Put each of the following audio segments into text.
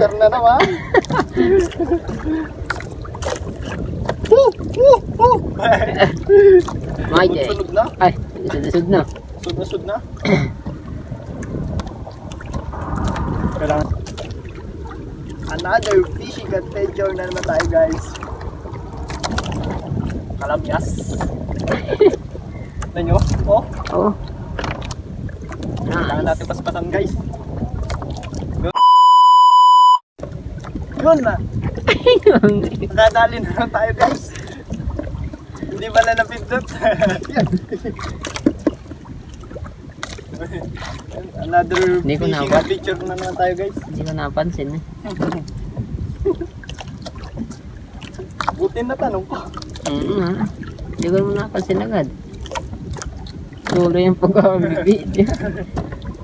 Umaasar na naman. Maite. Sunod na. Ay, sunod na. Sunod na. Kailangan. Another fishing adventure na naman tayo, guys. Kalamyas. Tignan nyo? Oh, Oo. kailangan natin paspasan, guys. Yun na. Nakadali na lang tayo, guys. Hindi pala napindot. Another Hindi ko fishing na- adventure na naman tayo, guys. Hindi ko napansin eh. Buti na tanong ko. Hindi ko naman napansin agad. Tuloy yung pag-video.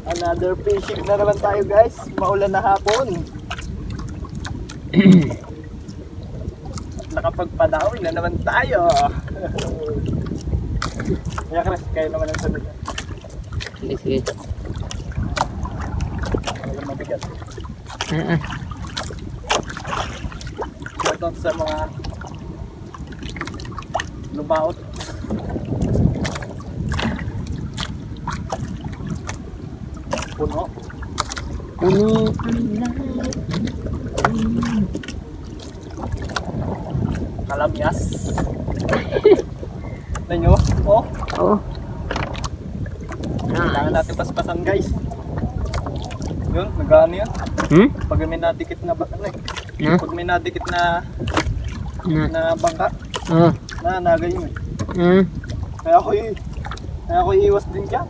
Another fishing na naman tayo, guys. Maulan na hapon. Nakapagpadawi na naman tayo. Kaya Chris, kayo naman ang sabi. Sige, sige. Walang mabigat. Ah, ah. Ito sa mga lumaot. Puno. Puno. Kalamyas. Tignan nyo? Oh, Oo. kailangan natin paspasan, guys. Yun, nag-ano yun? Pag may nadikit na bangka, Na? pag may nadikit na Na? bangka, Oo. nagay yun eh. Kaya ako iiwas din dyan.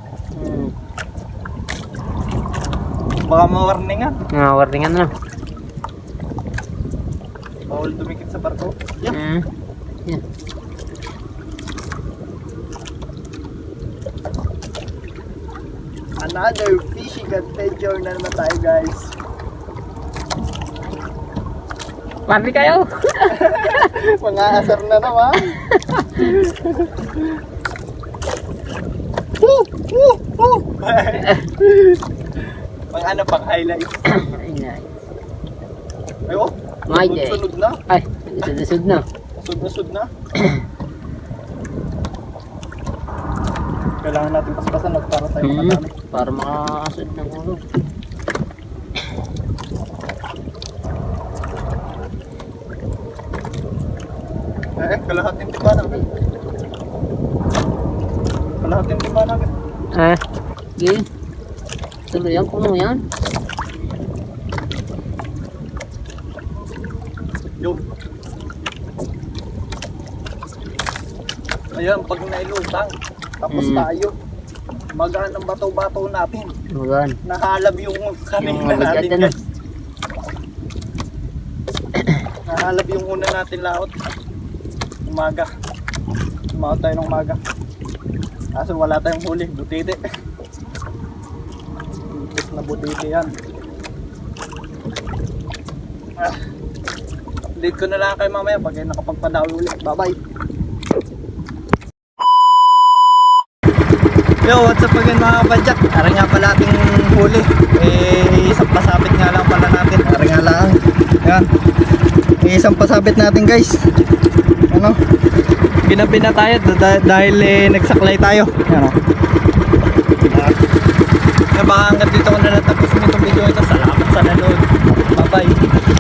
Baka ma-warningan. Warningan na. Bawal dumikit sa barko. Yan. Yan. Another fishing adventure na naman tayo, guys. Pari kayo. Mga asar na naman. Pang ano, pang highlight. Ay, nice. Ay, oh. Maite. Sunod na. Ay, sunod na. Sunod na. Kailangan natin paspasan para tayo makadami. Para makakasod ng ulo. Kalahating tiba namin. Kalahating tiba namin. Sige. Tuloy yan, puno yan. Yun. Ayan, pag nailutang, tapos tayo. Magaan ang bato-bato natin. Magan. Nahalab yung kanina Yung mabigat natin, yan, guys. Nahalab yung una natin laot. Umaga. Umaga tayo ng umaga. Kaso wala tayong huli. Butite. Butite na butite yan. Update ko na lang kayo mamaya pag nakapagpadawi ulit. Bye bye. Yo, what's up again mga kabadyak? Ara nga pala ating huli. Isang pasabit nga lang pala natin. Ara nga lang. Yan. Isang pasabit natin, guys. Ano? Ginabi na tayo dahil nagsaklay tayo. Yan o. Baka hanggang dito ko na natapos nitong video ito. Salamat sa nanood. Bye bye.